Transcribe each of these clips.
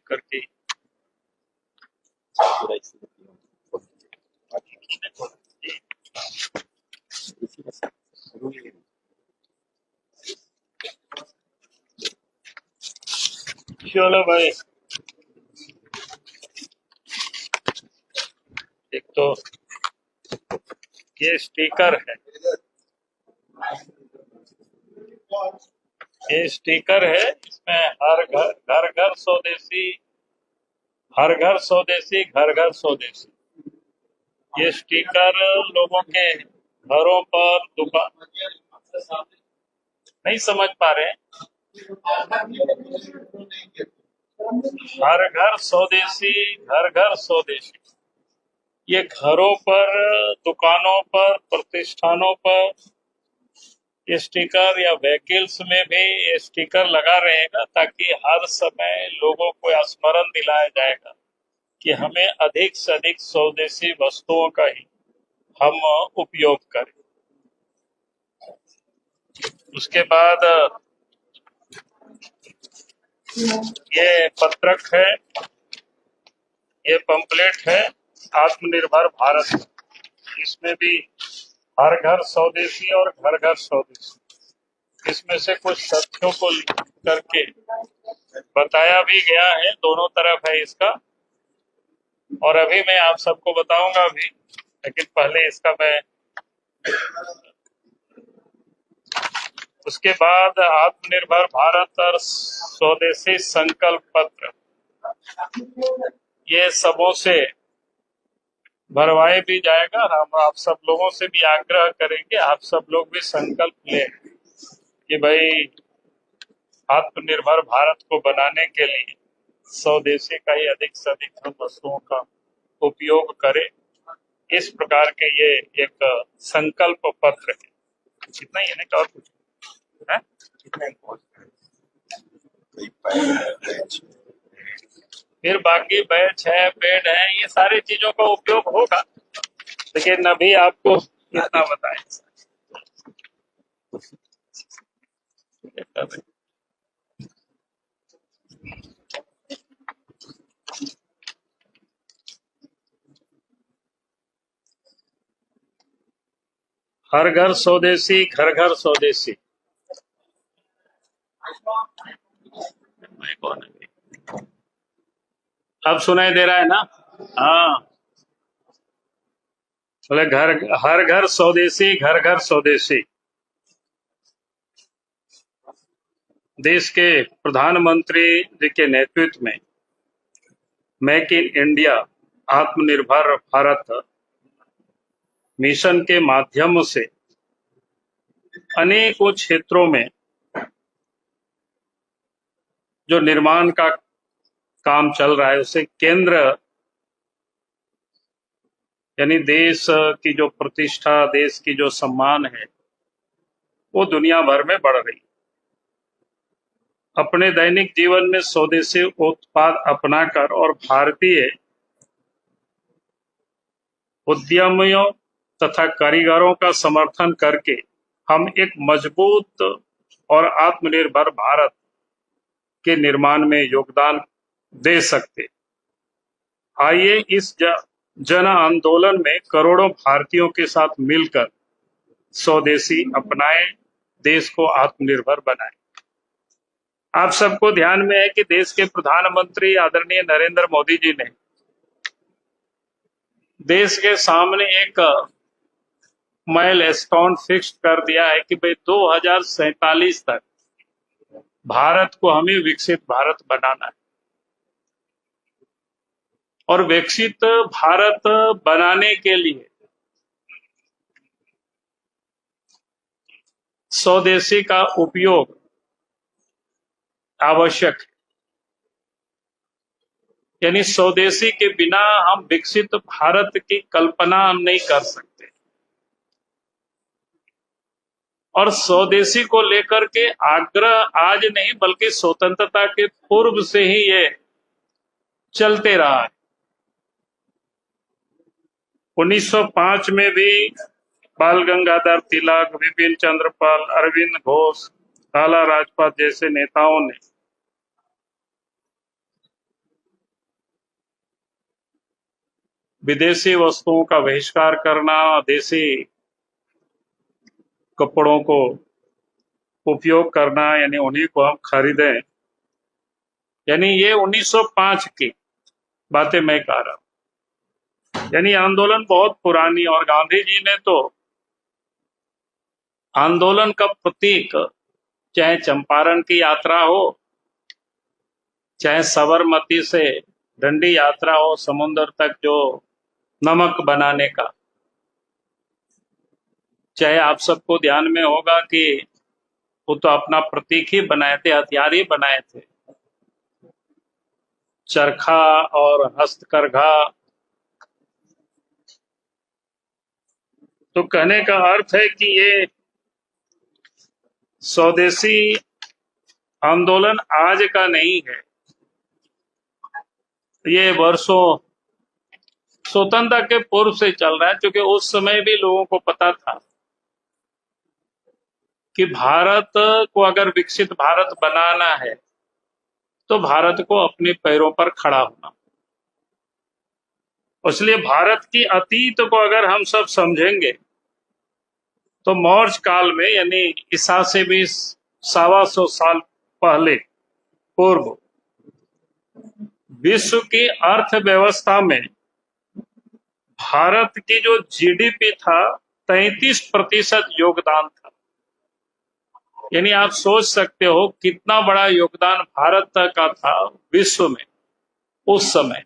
करके चलो भाई, एक तो ये स्टिकर है, ये स्टिकर है। इसमें हर घर घर घर स्वदेशी, हर घर स्वदेशी, घर घर स्वदेशी। ये स्टिकर लोगों के घरों पर, दुकान, नहीं समझ पा रहे हैं। हर घर स्वदेशी, घर घर स्वदेशी। ये घरों पर, दुकानों पर, प्रतिष्ठानों पर ये स्टिकर, या व्हीकल्स में भी ये स्टिकर लगा रहेगा, ताकि हर समय लोगों को स्मरण दिलाया जाएगा कि हमें अधिक से अधिक स्वदेशी वस्तुओं का ही हम उपयोग करें। उसके बाद ये पत्रक है, ये पंपलेट है आत्मनिर्भर भारत। इसमें भी हर घर स्वदेशी और घर घर स्वदेशी, इसमें से कुछ तथ्यों को लिख करके बताया भी गया है, दोनों तरफ है इसका। और अभी मैं आप सबको बताऊंगा भी, लेकिन पहले इसका मैं। उसके बाद आत्मनिर्भर भारत और स्वदेशी संकल्प पत्र, ये सबों से भरवाए भी जाएगा। हम आप सब लोगों से भी आग्रह करेंगे, आप सब लोग भी संकल्प लें कि भाई आत्मनिर्भर भारत को बनाने के लिए स्वदेशी का ही अधिक से अधिक हम वस्तुओं का उपयोग करें। इस प्रकार के ये एक संकल्प पत्र है। इतना ही है ना, और कुछ है? फिर बाकी बैच है, पेड है, ये सारी चीजों का उपयोग होगा, लेकिन अभी आपको कितना बताएं। हर घर स्वदेशी, घर घर स्वदेशी। अब सुनाई दे रहा है ना? हाँ, बोले घर, हर घर स्वदेशी, घर घर स्वदेशी। देश के प्रधानमंत्री जी के नेतृत्व में मेक इन इंडिया, आत्मनिर्भर भारत मिशन के माध्यम से अनेकों क्षेत्रों में जो निर्माण का काम चल रहा है, उसे केंद्र यानी देश की जो प्रतिष्ठा, देश की जो सम्मान है, वो दुनिया भर में बढ़ रही है। अपने दैनिक जीवन में स्वदेशी उत्पाद अपनाकर और भारतीय उद्यमियों तथा कारीगरों का समर्थन करके हम एक मजबूत और आत्मनिर्भर भारत के निर्माण में योगदान दे सकते। आइए इस जन आंदोलन में करोड़ों भारतीयों के साथ मिलकर स्वदेशी अपनाएं, देश को आत्मनिर्भर बनाएं। आप सबको ध्यान में है कि देश के प्रधानमंत्री आदरणीय नरेंद्र मोदी जी ने देश के सामने एक माइलस्टोन फिक्स कर दिया है कि भाई 2047 तक भारत को हमें विकसित भारत बनाना है। और विकसित भारत बनाने के लिए स्वदेशी का उपयोग आवश्यक है। यानी स्वदेशी के बिना हम विकसित भारत की कल्पना हम नहीं कर सकते। और स्वदेशी को लेकर के आग्रह आज नहीं, बल्कि स्वतंत्रता के पूर्व से ही ये चलते रहा है। 1905 में भी बाल गंगाधर तिलक, विपिन चंद्र पाल, अरविंद घोष, लाला लाजपत जैसे नेताओं ने विदेशी वस्तुओं का बहिष्कार करना, देसी कपड़ों को उपयोग करना, यानी उन्हीं को हम खरीदें, यानी ये 1905 की बातें मैं कह रहा हूं। यानी आंदोलन बहुत पुरानी, और गांधी जी ने तो आंदोलन का प्रतीक, चाहे चंपारण की यात्रा हो, चाहे साबरमती से डंडी यात्रा हो समुद्र तक जो नमक बनाने का, चाहे आप सबको ध्यान में होगा कि वो तो अपना प्रतीक ही बनाए थे, हथियार ही बनाए थे, चरखा और हस्तकरघा। तो कहने का अर्थ है कि ये स्वदेशी आंदोलन आज का नहीं है, ये वर्षों स्वतंत्रता के पूर्व से चल रहा है, क्योंकि उस समय भी लोगों को पता था कि भारत को अगर विकसित भारत बनाना है तो भारत को अपने पैरों पर खड़ा होना। इसलिए भारत की अतीत को अगर हम सब समझेंगे तो मौर्य काल में, यानी ईसा से भी 125 साल पहले पूर्व, विश्व की अर्थव्यवस्था में भारत की जो जीडीपी था 33% योगदान था। यानी आप सोच सकते हो कितना बड़ा योगदान भारत का था विश्व में उस समय।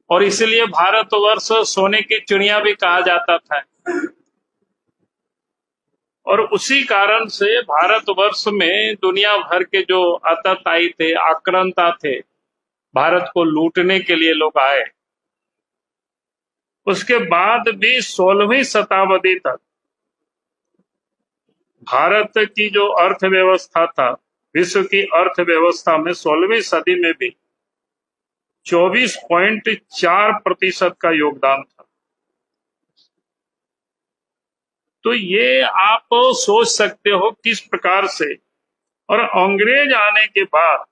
और इसलिए भारतवर्ष सोने की चिड़िया भी कहा जाता था। और उसी कारण से भारतवर्ष में दुनिया भर के जो आतताई थे, आक्रांता थे, भारत को लूटने के लिए लोग आए। उसके बाद भी 16वीं शताब्दी तक भारत की जो अर्थव्यवस्था था, विश्व की अर्थव्यवस्था में 16वीं सदी में भी 24.4% का योगदान था। तो ये आप सोच सकते हो किस प्रकार से। और अंग्रेज आने के बाद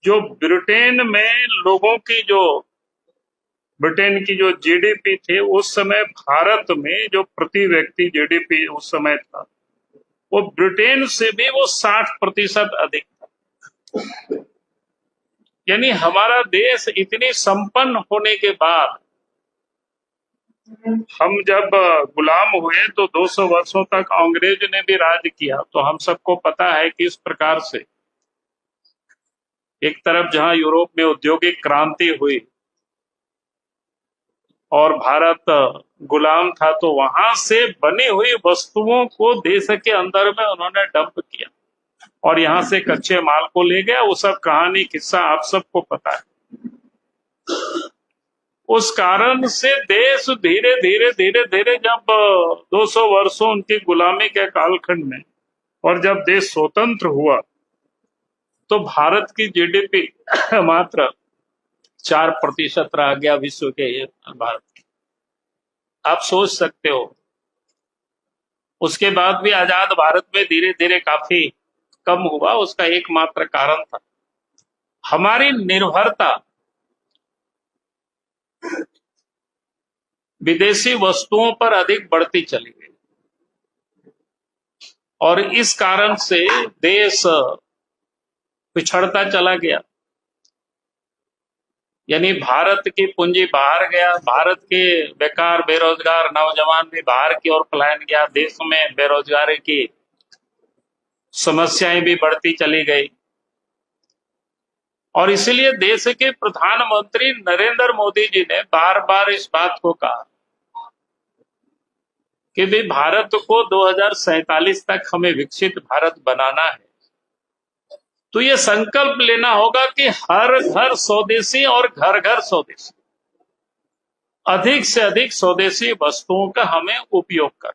जो ब्रिटेन में लोगों की जो ब्रिटेन की जो जीडीपी थी, उस समय भारत में जो प्रति व्यक्ति जीडीपी उस समय था, वो ब्रिटेन से भी वो 60% अधिक था। यानी हमारा देश इतनी संपन्न होने के बाद, हम जब गुलाम हुए तो 200 वर्षों तक अंग्रेज ने भी राज किया। तो हम सबको पता है कि इस प्रकार से एक तरफ जहां यूरोप में औद्योगिक क्रांति हुई और भारत गुलाम था, तो वहां से बनी हुई वस्तुओं को देश के अंदर में उन्होंने डंप किया और यहां से कच्चे माल को ले गया। वो सब कहानी किस्सा आप सबको पता है। उस कारण से देश धीरे धीरे धीरे धीरे जब 200 वर्षों उनकी गुलामी के कालखंड में, और जब देश स्वतंत्र हुआ, तो भारत की जीडीपी मात्र 4% रह गया विश्व के भारत की। आप सोच सकते हो। उसके बाद भी आजाद भारत में धीरे धीरे काफी कम हुआ। उसका एकमात्र कारण था हमारी निर्भरता विदेशी वस्तुओं पर अधिक बढ़ती चली गई, और इस कारण से देश पिछड़ता चला गया। यानी भारत की पूंजी बाहर गया, भारत के बेकार बेरोजगार नौजवान भी बाहर की ओर पलायन गया, देश में बेरोजगारी की समस्याएं भी बढ़ती चली गई। और इसलिए देश के प्रधानमंत्री नरेंद्र मोदी जी ने बार बार इस बात को कहा कि भाई भारत को 2047 तक हमें विकसित भारत बनाना है। तो ये संकल्प लेना होगा कि हर घर स्वदेशी और घर घर स्वदेशी, अधिक से अधिक स्वदेशी वस्तुओं का हमें उपयोग कर।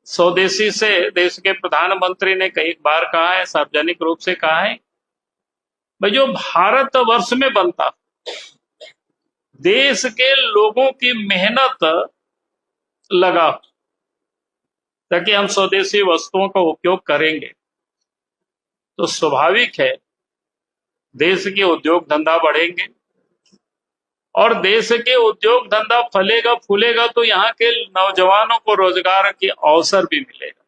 स्वदेशी से देश के प्रधानमंत्री ने कई बार कहा है, सार्वजनिक रूप से कहा है, भाई जो भारत वर्ष में बनता, देश के लोगों की मेहनत लगा, ताकि हम स्वदेशी वस्तुओं का उपयोग करेंगे, तो स्वाभाविक है देश के उद्योग धंधा बढ़ेंगे, और देश के उद्योग धंधा फलेगा फूलेगा तो यहाँ के नौजवानों को रोजगार के अवसर भी मिलेगा।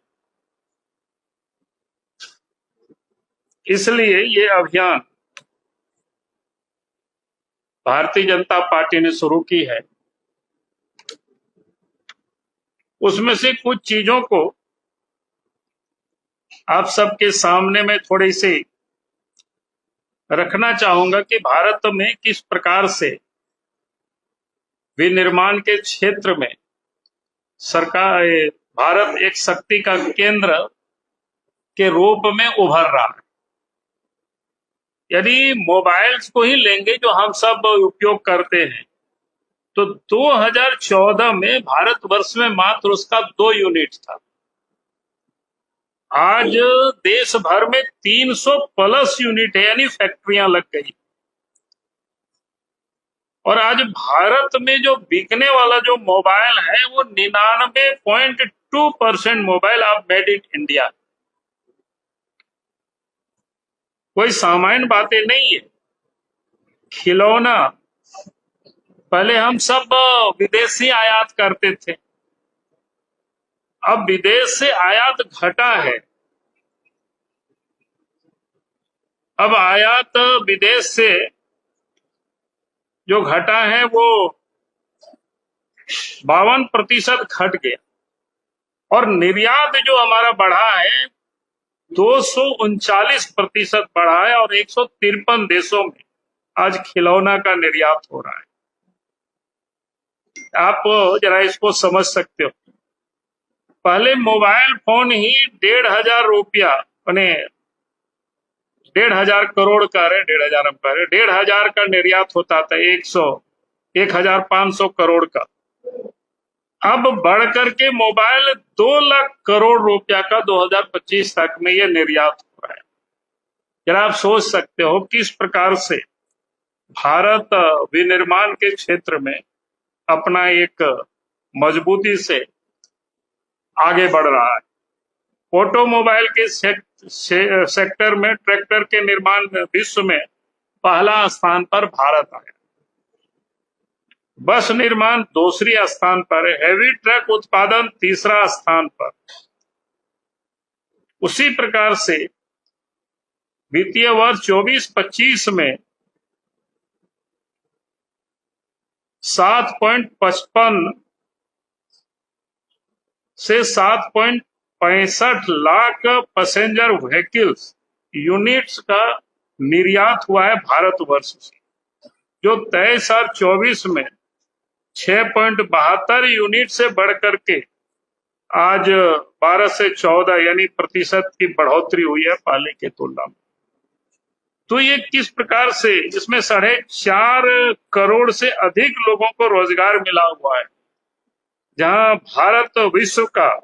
इसलिए ये अभियान भारतीय जनता पार्टी ने शुरू की है। उसमें से कुछ चीजों को आप सबके सामने में थोड़ी सी रखना चाहूंगा कि भारत में किस प्रकार से विनिर्माण के क्षेत्र में सरकार भारत एक शक्ति का केंद्र के रूप में उभर रहा है। यदि मोबाइल्स को ही लेंगे जो हम सब उपयोग करते हैं, तो 2014 में भारतवर्ष में मात्र उसका 2 यूनिट था। आज देश भर में 300 प्लस यूनिट है, यानी फैक्ट्रियां लग गई। और आज भारत में जो बिकने वाला जो मोबाइल है वो 99.2% मोबाइल आप मेड इन इंडिया। कोई सामान्य बातें नहीं है। खिलौना पहले हम सब विदेशी आयात करते थे, अब विदेश से आयात घटा है। अब आयात विदेश से जो घटा है वो 52% घट गया, और निर्यात जो हमारा बढ़ा है 239% बढ़ा है, और 153 देशों में आज खिलौना का निर्यात हो रहा है। आप जरा इसको समझ सकते हो। पहले मोबाइल फोन ही 1,500 रुपया, यानी 1,500 करोड़ का, 1,500 का निर्यात होता था, 1,500 करोड़ का। अब बढ़ करके मोबाइल 2 लाख करोड़ रुपया का 2025 तक में ये निर्यात हो रहा है। जरा आप सोच सकते हो किस प्रकार से भारत विनिर्माण के क्षेत्र में अपना एक मजबूती से आगे बढ़ रहा है। ऑटोमोबाइल के सेक्टर में ट्रैक्टर के निर्माण में विश्व में पहला स्थान पर भारत आया। बस निर्माण दूसरी स्थान पर, हैवी ट्रक उत्पादन तीसरा स्थान पर। उसी प्रकार से वित्तीय वर्ष 24-25 में 7.55 से 7.65 लाख पैसेंजर व्हीकल्स यूनिट्स का निर्यात हुआ है भारतवर्ष से, जो 23-24 में 6.72 यूनिट से बढ़ करके आज 12 से 14 यानी प्रतिशत की बढ़ोतरी हुई है पहले की तुलना में। तो ये किस प्रकार से इसमें 4.5 करोड़ से अधिक लोगों को रोजगार मिला हुआ है, जहां भारत विश्व का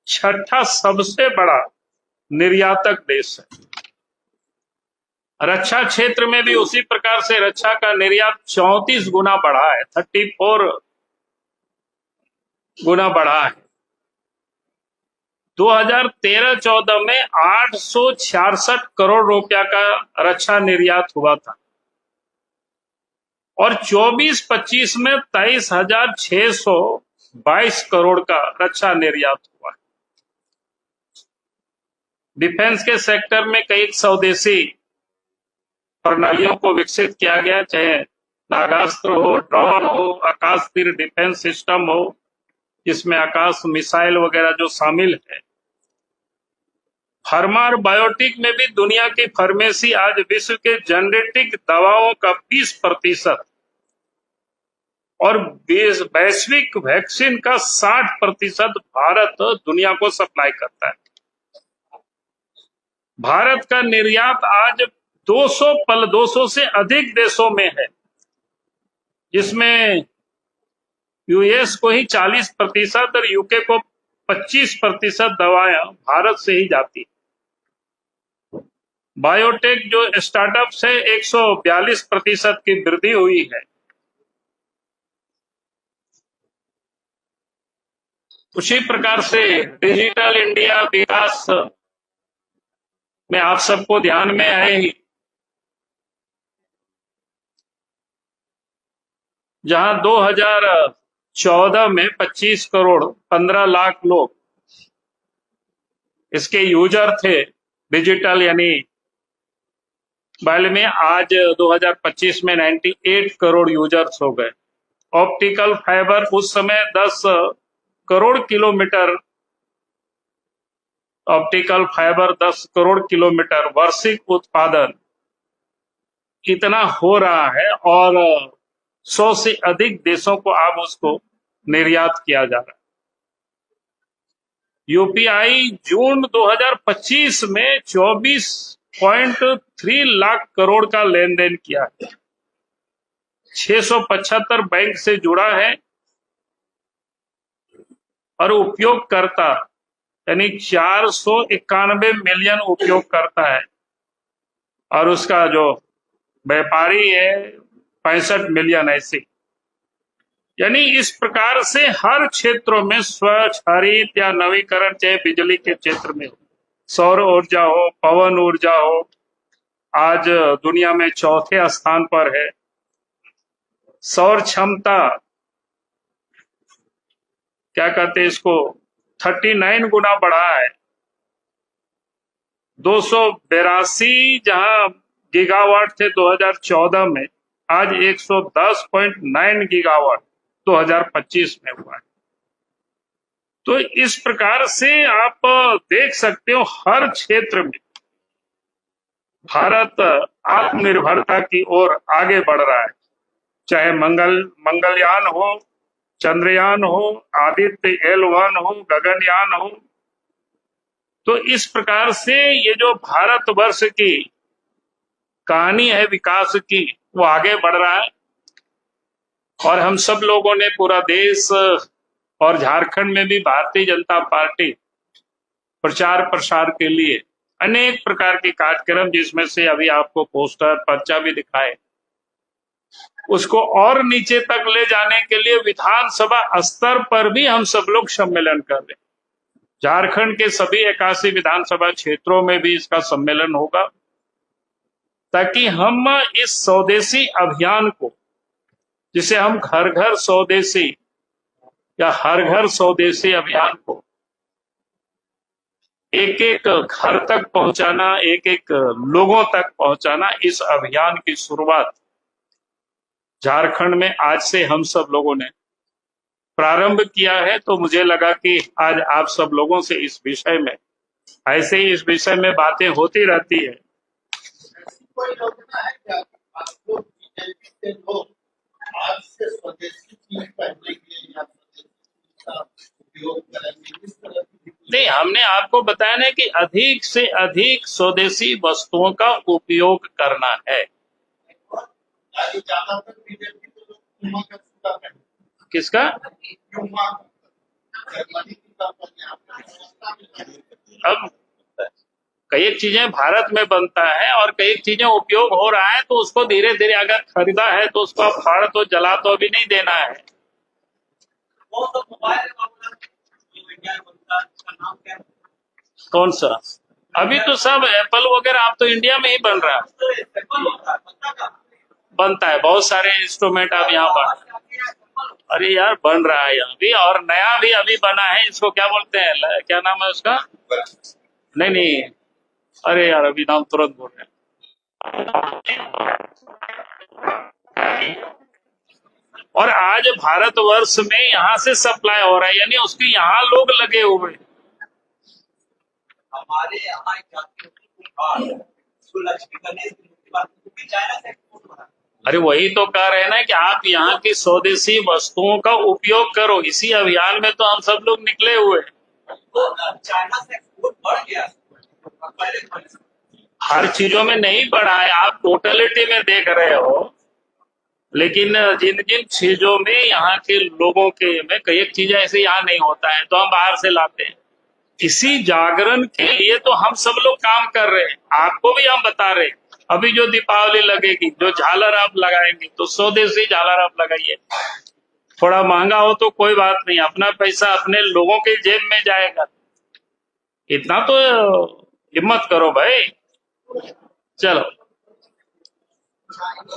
6ठा सबसे बड़ा निर्यातक देश है। रक्षा क्षेत्र में भी उसी प्रकार से रक्षा का निर्यात 34 गुना बढ़ा है, 34 गुना बढ़ा है। 2013-14 में 866 करोड़ रुपया का रक्षा निर्यात हुआ था, और 24-25 में 23,622 करोड़ का रक्षा निर्यात हुआ है। डिफेंस के सेक्टर में कई स्वदेशी प्रणालियों को विकसित किया गया, चाहे नागास्त्र हो, ड्रोन हो, आकाश तीर डिफेंस सिस्टम हो, जिसमें आकाश मिसाइल वगैरह जो शामिल है। फार्मा और बायोटेक में भी दुनिया की फार्मेसी आज विश्व के जेनेरिक दवाओं का 20% और वैश्विक वैक्सीन का 60% भारत दुनिया को सप्लाई करता है। भारत का निर्यात आज 200 से अधिक देशों में है, जिसमें यूएस को ही 40% और यूके को 25% दवाएं भारत से ही जाती है। बायोटेक जो स्टार्टअप से 142% की वृद्धि हुई है। उसी प्रकार से डिजिटल इंडिया विकास में आप सबको ध्यान में है जहां 2014 में 25 करोड़ 15 लाख लोग इसके यूजर थे डिजिटल यानी मोबाइल में, आज 2025 में 98 करोड़ यूजर्स हो गए। ऑप्टिकल फाइबर उस समय 10 crore kilometre optical fibre 10 crore kilometre वार्षिक उत्पादन इतना हो रहा है, और 100 से अधिक देशों को अब उसको निर्यात किया जा रहा है। यूपीआई जून 2025 में 24.3 लाख करोड़ का लेन देन किया है, 675 बैंक से जुड़ा है, और उपयोगकर्ता यानी 491 मिलियन उपयोगकर्ता है, और उसका जो व्यापारी है 65 मिलियन ऐसे। यानी इस प्रकार से हर क्षेत्रों में स्वच्छ, हरित या नवीकरण, चाहे बिजली के क्षेत्र में हो, सौर ऊर्जा हो, पवन ऊर्जा हो, आज दुनिया में चौथे स्थान पर है। सौर क्षमता क्या कहते हैं इसको, 39 गुना बढ़ा है, 282 जहां गीगावाट थे 2014 में, आज 110.9 गीगावाट 2025 में हुआ है। तो इस प्रकार से आप देख सकते हो हर क्षेत्र में भारत आत्मनिर्भरता की ओर आगे बढ़ रहा है, चाहे मंगलयान हो, चंद्रयान हो, आदित्य L1 हो, गगनयान हो। तो इस प्रकार से ये जो भारतवर्ष की कहानी है विकास की, वो आगे बढ़ रहा है, और हम सब लोगों ने, पूरा देश और झारखंड में भी भारतीय जनता पार्टी प्रचार प्रसार के लिए अनेक प्रकार के कार्यक्रम, जिसमें से अभी आपको पोस्टर पर्चा भी दिखाए, उसको और नीचे तक ले जाने के लिए विधानसभा स्तर पर भी हम सब लोग सम्मेलन कर रहे हैं। झारखंड के सभी 81 विधानसभा क्षेत्रों में भी इसका सम्मेलन होगा, ताकि हम इस स्वदेशी अभियान को, जिसे हम घर घर स्वदेशी या हर घर स्वदेशी अभियान को एक एक घर तक पहुंचाना, एक एक लोगों तक पहुंचाना, इस अभियान की शुरुआत झारखंड में आज से हम सब लोगों ने प्रारंभ किया है। तो मुझे लगा कि आज आप सब लोगों से इस विषय में, ऐसे ही इस विषय में बातें होती रहती है। कोई योजना है क्या आपको बीजेपी के लोग आज से स्वदेशी चीज पहनने के लिए या स्वदेशी चीज का उपयोग करेंगे, इस तरह की? नहीं, हमने आपको बताया ना कि अधिक से अधिक स्वदेशी वस्तुओं का उपयोग करना है। ज्यादातर बीजेपी के लोग प्यूमा का जूता पहनते हैं। किसका? प्यूमा, जर्मनी की कंपनियां। अब कई चीजें भारत में बनता है और कई चीजें उपयोग हो रहा है, तो उसको धीरे धीरे अगर खरीदा है तो उसको फाड़ तो जला तो अभी नहीं देना है। वो तो मोबाइल कौन सा? अभी तो सब एप्पल वगैरह आप तो इंडिया में ही बन रहा है, बनता है, बहुत सारे इंस्ट्रूमेंट अब यहाँ बन, अरे यार बन रहा है यहाँ भी, और नया भी अभी बना है, इसको क्या बोलते हैं, क्या नाम है उसका? नहीं, अरे यार अभी नाम तुरंत बोल रहे हैं। और आज भारतवर्ष में यहाँ से सप्लाई हो रहा है, यानी उसके यहाँ लोग लगे हुए। हमारे यहाँ अरे वही तो कह रहे हैं ना कि आप यहाँ की स्वदेशी वस्तुओं का उपयोग करो, इसी अभियान में तो हम सब लोग निकले हुए। चाइना से एक्सपोर्ट बढ़ गया, हर चीजों में नहीं बढ़ा है, आप टोटलिटी में देख रहे हो, लेकिन जिन जिन चीजों में यहाँ के लोगों के में कई चीजें ऐसे यहाँ नहीं होता है, तो हम बाहर से लाते हैं। इसी जागरण के लिए तो हम सब लोग काम कर रहे हैं, आपको भी हम बता रहे हैं। अभी जो दीपावली लगेगी, जो झालर आप लगाएंगे, तो स्वदेशी झालर आप लगाइए, थोड़ा महंगा हो तो कोई बात नहीं, अपना पैसा अपने लोगों के जेब में जाएगा। इतना तो हिम्मत करो भाई, चलो।